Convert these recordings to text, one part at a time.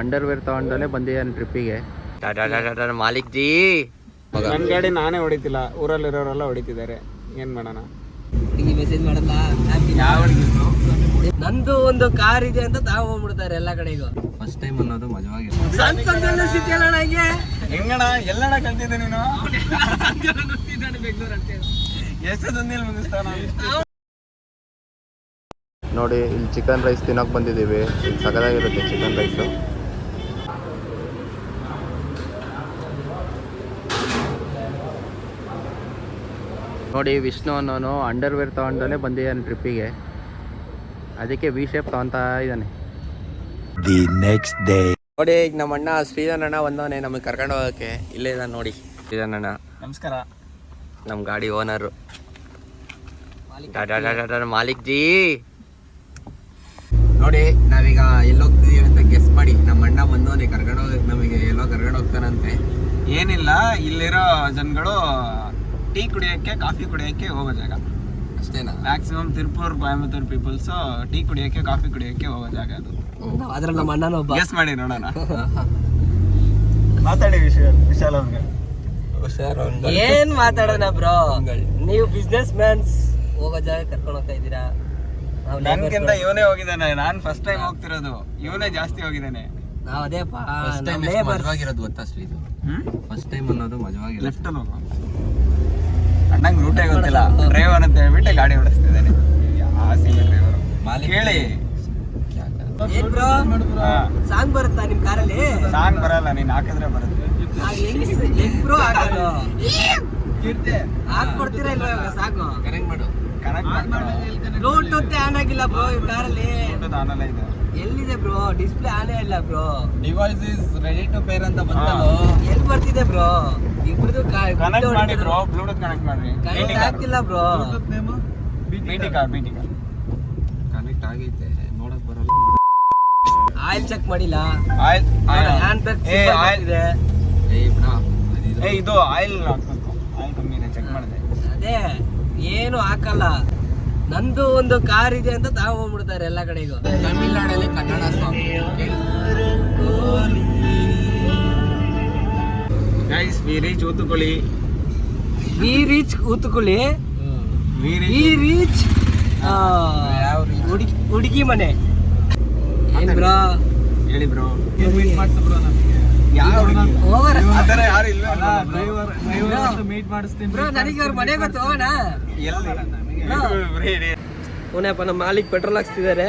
Underwear ತಗೊಂಡಲ್ಲೇ ಬಂದಿದ್ದಾನೆ ಟ್ರಿಪ್ಪಿಗೆ. Malik G ನನ್ನ ಗಾಡಿ ನಾನೇ ಹೊಡಿತಿಲ್ಲ, ಊರಲ್ಲಿರೋರೆಲ್ಲ ಹೊಡಿತಿದ್ದಾರೆ, ಏನ್ ಮಾಡೋಣ? ಮೆಸೇಜ್ ಮಾಡಲ್ಲ. ನಂದು ಒಂದು ಕಾರ್ ಇದೆ ಅಂತ ತಗೊಂಡ್ಬಿಡ್ತಾರೆ ಎಲ್ಲ ಕಡೆಗೂ. ಫಸ್ಟ್ ಟೈಮ್ ಅನ್ನೋದು ಮಜವಾಗಿಲ್ಲ. ಹೆಂಗಣ ಎಲ್ಲಣ್ಣ ಕಲ್ತಿದ್ದೆ ನೀನು? ಎಷ್ಟು ಸಂದಿಲ್ ಮುಗಿಸ್ತಾನ ನೋಡಿ, ಇಲ್ಲಿ ಚಿಕನ್ ರೈಸ್ ತಿನ್ನೋಕೆ ಬಂದಿದ್ದೀವಿ. ಸಖತ್ತಾಗಿರುತ್ತೆ ಚಿಕನ್ ರೈಸು. ನೋಡಿ, ವಿಷ್ಣು ಅನ್ನೋನು ಅಂಡರ್ವೇರ್ ತೊಗೊಂಡಲ್ಲೇ ಬಂದಿದ್ದಾನೆ ಟ್ರಿಪ್ಪಿಗೆ. ಅದಕ್ಕೆ ವಿ ಶೇಪ್ ತೊಗೊತಾ ಇದ್ದಾನೆ. ದಿ ನೆಕ್ಸ್ಟ್ ಡೇ ನೋಡಿ, ಈಗ ನಮ್ಮ ಅಣ್ಣ ಶ್ರೀಧನ್ ಅಣ್ಣ ಬಂದವನೇ ನಮಗೆ ಕರ್ಕೊಂಡು ಹೋಗೋಕ್ಕೆ. ಇಲ್ಲೇ ಇದ್ದಾನೆ ನೋಡಿ ಶ್ರೀಧನ್ ಅಣ್ಣ. ನಮಸ್ಕಾರ. ನಮ್ಮ ಗಾಡಿ ಓನರು ಮಾಲಿಕ್ ಜಿ. ನೋಡಿ, ನಾವೀಗ ಎಲ್ಲೋಗ್ತೀವಿ ಅಂತ ಗೆಸ್ ಮಾಡಿ. ನಮ್ಮ ಅಣ್ಣ ಬಂದವನೇ ಕರ್ಕೊಂಡು ಹೋಗಕ್ಕೆ, ನಮಗೆ ಎಲ್ಲೋ ಕರ್ಕೊಂಡು ಹೋಗ್ತಾನಂತೆ. ಏನಿಲ್ಲ, ಇಲ್ಲಿರೋ ಜನಗಳು ಟೀ ಕುಡಿಯೋಕ್ಕೆ, ಕಾಫಿ ಕುಡಿಯೋಕ್ಕೆ ಹೋಗೋ ಜಾಗ ಅಷ್ಟೇನಾ? Maximum Tirupur Coimbatore peoples tea ಕುಡಿಯೋಕ್ಕೆ, ಕಾಫಿ ಕುಡಿಯೋಕ್ಕೆ ಹೋಗೋ ಜಾಗ ಅದು. ಅದ್ರಲ್ಲಿ ನಮ್ಮ ಅಣ್ಣನ ಒಬ್ಬ. ಗೆಸ್ ಮಾಡಿ ನೋಡೋಣ. ಮಾತಾಡಿ ವಿಶಾಲ್ ಅವ್ರಿಗೆ. ಏನ್ ಮಾತಾಡೋಣ ಬ್ರೋ, ನೀವು ಬಿಸ್ನೆಸ್ ಮ್ಯಾನ್ಸ್ ಹೋಗೋ ಜಾಗ ಕರ್ಕೊಂಡು ಹೋಗ್ತಾ ಇದ್ದೀರಾ. ನನ್ಗಿಂತ ಇವನೇ ಹೋಗಿದ್ದಾನೆ, ನಾನ್ ಫಸ್ಟ್ ಟೈಮ್ ಹೋಗ್ತಿರೋದು, ಇವನೇ ಜಾಸ್ತಿ ಹೋಗಿದ್ದಾನೆ. ನಾವ್ ಅದೇ ಮಜವಾಗಿರೋದು ಗೊತ್ತಾ ಶ್ರೀದು? ಫಸ್ಟ್ ಟೈಮ್ ಅನ್ನೋದು ಮಜವಾಗಿರೋದು. ಲೆಫ್ಟ್ ಅಲ್ಲಿ ಹೋಗೋ ಅಣ್ಣಂಗೆ ರೂಟೇ ಗೊತ್ತಿಲ್ಲ, ಡ್ರೈವರ್ ಅಂತ ಹೇಳ್ಬಿಟ್ಟು ಗಾಡಿ ಓಡಿಸ್ತಿದ್ದಾನೆ. ಡ್ರೈವರ್ ಕೇಳಿ. ಏನ್ ಬ್ರೋ, ಸಾಂಗ್ ಬರುತ್ತಾ ನಿಮ್ ಕಾರಲ್ಲಿ? ಸಾಂಗ್ ಬರಲ್ಲ, ನೀನ್ ಹಾಕಿದ್ರೆ ಬರುತ್ತೆ. ಹೆಂಗ್ ಬ್ರೋ ಹಾಕೋದು? ಹಾಕ್ಕೊಡ್ತೀರಾ ಇಲ್ವಾ ಸಾಂಗು? ಕನೆಕ್ಟ್ ಮಾಡು. ಬ್ಲೂಟೂತ್ ಆನ್ ಆಗಿಲ್ಲ ಬ್ರೋ ಈ ಕಾರಲ್ಲಿ. ಆನಲ್ಲ ಇದೆ. ಎಲ್ಲಿದೆ ಬ್ರೋ? ಡಿಸ್ಪ್ಲೇ ಆನೇ ಇಲ್ಲ bro. Device is ready to pair ಅಂತ ಬಂತಲ್ಲ. ಎಲ್ಲಿ ಬರ್ತಿದೆ ಬ್ರೋ? ಇಬ್ರದು ಕನೆಕ್ಟ್ ಮಾಡಿ ಬ್ರೋ, ಬ್ಲೂಟೂತ್ ಕನೆಕ್ಟ್ ಮಾಡಿ. ಕನೆಕ್ಟ್ ಆಗ್ತಿಲ್ಲ ಬ್ರೋ. ಬಿಟಿ ಕಾರ್ ಕನೆಕ್ಟ್ ಆಗೈತೆ, ನೋಡಕ್ ಬರಲ್ಲ. ಆಯಿಲ್ ಚೆಕ್ ಮಾಡಿಲ್ಲ. ಆಯಿಲ್ ಹ್ಯಾಂಡ್ ಬ್ರೇಕ್ ಇದೆ. ಇದು ಆಯಿಲ್ ಹಾಕ್ಬೇಕು, ಆಯಿಲ್ ಕಮ್ಮಿ ಇದೆ, ಚೆಕ್ ಮಾಡಿದೆ. ಅದೇ ಏನು ಹಾಕಲ್ಲ. ನಂದು ಒಂದು ಕಾರ್ ಇದೆ ಅಂತ ತಗೊಂಡ್ಬಿಡ್ತಾರೆ ಎಲ್ಲ ಕಡೆಗೂ. ತಮಿಳ್ನಾಡಲ್ಲಿ Kannada song. Guys, we reach Uthukuli. ಹುಡುಗಿ ಮನೆ. ಏನ್ ಬ್ರೋ ಹೇಳಿ ಬ್ರೋ. ನನಗೆ ಅವ್ರ ಮನೆ ಗೊತ್ತು, ಹೋಗೋಣ. ಅವನಪ್ಪ ನಮ್ಮ ಮಾಲಿಕ್ ಪೆಟ್ರೋಲ್ ಹಾಕ್ಸ್ತಿದ್ದಾರೆ.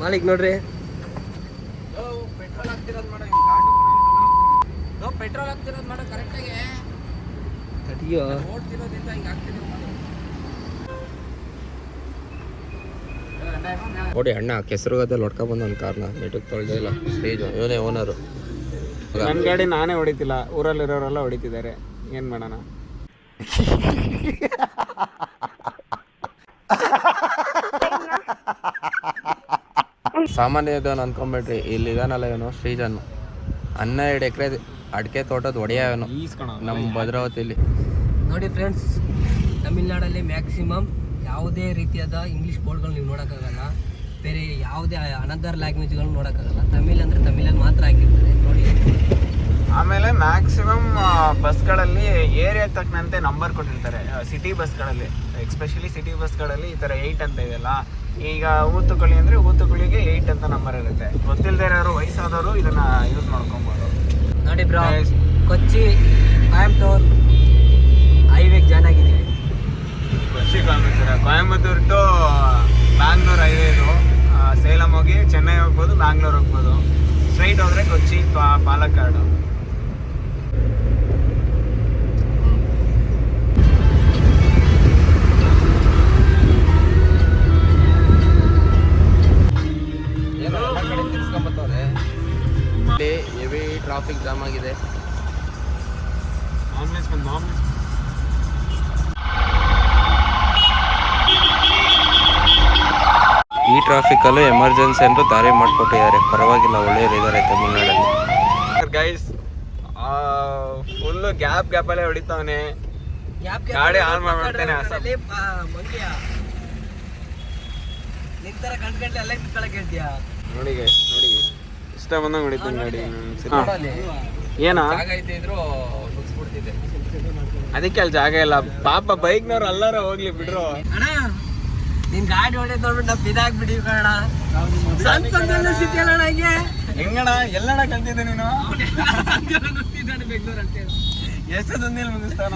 ಮಾಲಿಕ್ ನೋಡ್ರಿ, ಪೆಟ್ರೋಲ್ ಹಾಕ್ತಿರೋದು ಮಾಡೋ ಕರೆಕ್ಟಾಗಿ. ಅಯ್ಯೋ ನೋಡಿ, ಅಣ್ಣ ಕೆಸರುಗದಲ್ಲಿ ಹೊಡ್ಕೊ ಬಂದ ಒಂದು ಕಾರ್ನ ನೆಟ್ಟಗೆ ತೊಳೆದೇ ಇಲ್ಲ. ಸ್ಟೇಜ್ ಇವನೇ ಓನರು. ನನ್ನ ಗಾಡಿ ನಾನೇ ಹೊಡಿತಿಲ್ಲ, ಊರಲ್ಲಿರೋರೆಲ್ಲ ಹೊಡಿತಿದ್ದಾರೆ, ಏನ್ ಮಾಡೋಣ? ಸಾಮಾನ್ಯ ಇದ್ದವನು ಅನ್ಕೊಂಬಿಟ್ರಿ. ಇಲ್ಲಿ ಇದಾನಲ್ಲ ಇವನು ಶ್ರೀಜನ್, 12 ಎಕರೆ ಅಡಿಕೆ ತೋಟದ ಒಡೆಯ ಇವನು ನಮ್ಮ ಭದ್ರಾವತಿಯಲ್ಲಿ. ನೋಡಿ ಫ್ರೆಂಡ್ಸ್, ತಮಿಳ್ನಾಡಲ್ಲಿ ಮ್ಯಾಕ್ಸಿಮಮ್ ಯಾವುದೇ ರೀತಿಯಾದ ಇಂಗ್ಲೀಷ್ ಬೋರ್ಡ್ಗಳು ನೀವು ನೋಡೋಕ್ಕಾಗಲ್ಲ. ಬೇರೆ ಯಾವುದೇ ಅನದರ್ ಲ್ಯಾಂಗ್ವೇಜ್ಗಳನ್ನ ನೋಡೋಕ್ಕಾಗಲ್ಲ. ತಮಿಳ್ ಅಂದರೆ ತಮಿಳಲ್ಲಿ ಮಾತ್ರ ಆಗಿರ್ತದೆ ನೋಡಿ. ಆಮೇಲೆ ಮ್ಯಾಕ್ಸಿಮಮ್ ಬಸ್ಗಳಲ್ಲಿ ಏರಿಯಾ ತಕ್ಕಂತೆ ನಂಬರ್ ಕೊಟ್ಟಿರ್ತಾರೆ. ಸಿಟಿ ಬಸ್ಗಳಲ್ಲಿ, ಎಕ್ಸ್ಪೆಷಲಿ ಸಿಟಿ ಬಸ್ಗಳಲ್ಲಿ ಈ ಥರ 8 ಅಂತ ಇದೆಯಲ್ಲ. ಈಗ ಊತುಕುಳಿ ಅಂದರೆ ಊತುಕುಳಿಗೆ 8 ಅಂತ ನಂಬರ್ ಇರುತ್ತೆ. ಗೊತ್ತಿಲ್ಲದೆ ಇರೋರು, ವಯಸ್ಸಾದವರು ಇದನ್ನ ಯೂಸ್ ಮಾಡ್ಕೊಬೋದು. ನೋಡಿ ಬ್ರೋ, ಕೊಚ್ಚಿ ಕೊಯಂಬತ್ತೂರು ಹೈವೇಗೆ ಜಾಯ್ನ್ ಆಗಿದ್ದೀವಿ. ಕೊಯಂಬತ್ತೂರು ಟು ಬ್ಯಾಂಗ್ಳೂರ್ ಹೈವೇ ಇದು. ಸೇಲಂ ಹೋಗಿ ಚೆನ್ನೈ ಹೋಗ್ಬೋದು, ಬ್ಯಾಂಗ್ಳೂರ್ ಹೋಗ್ಬೋದು. ಸ್ಟ್ರೈಟ್ ಹೋದ್ರೆ ಕೊಚ್ಚಿ, ಪಾಲಕ್ಕಾಡು. ಹೆವಿ ಟ್ರಾಫಿಕ್ ಜಾಮ್ ಆಗಿದೆ. ಈ ಟ್ರಾಫಿಕಲ್ಲೂ ಎಮರ್ಜೆನ್ಸಿ ಅಂತ ದಾರಿ ಮಾಡಿಕೊಟ್ಟಿದ್ದಾರೆ. ಪರವಾಗಿಲ್ಲ, ಒಳ್ಳೆಯದಿದ್ದಾರೆ ತಮಿಳ್ನಾಡಲ್ಲಿ. Guys, full ಗ್ಯಾಪಲ್ಲೇ ಹೊಡಿತಾವನೆ. ಗಾಡಿ ಆನ್ ಮಾಡ್ಬಿಡ್ತೇನೆ. ತರ ಕಂಡ್ಕೊಂಡ್ರೆ ಅಲ್ಲೇ ನಿಂತ್ಕೊಳಕ್ ಹೇಳ್ತೀಯಾ? ನೋಡಿ guys, ನೋಡಿ ಇಷ್ಟ ಬಂದಂಗೆ ಹೊಡಿತೀನಿ ಗಾಡಿ ನೋಡಲ್ಲಿ ಏನಾ ಜಾಗ ಐತೆ ಇದ್ರು ನುಗ್ಸ್ಬಿಡ್ತಿದ್ದೆ. ಅದಕ್ಕೆ ಅಲ್ಲಿ ಜಾಗ ಇಲ್ಲ ಪಾಪ ಬೈಕ್ನವ್ರು ಅಲ್ಲಾರ ಹೋಗ್ಲಿ ಬಿಡ್ರು. ಅಣ್ಣ ನಿನ್ ಗಾಡಿ ಹೊಡೆದ್ ನೋಡ್ಬಿಟ್ಟು ನಾವು ಬಿದಾಗ್ಬಿಡಿ ಕಣ. ಸಣ್ಣ ಸ್ಥಿತಿ ಅಲ್ಲ ಹಂಗೆ ಹೆಂಗಣ ಎಲ್ಲಣ ಕಲ್ತಿದ್ದೆ ನೀನು ಬೆಂಗಳೂರು ಅಂತ ಎಷ್ಟು ಸಂದಿಲ್ ಮುಗಿಸ್ತಾನ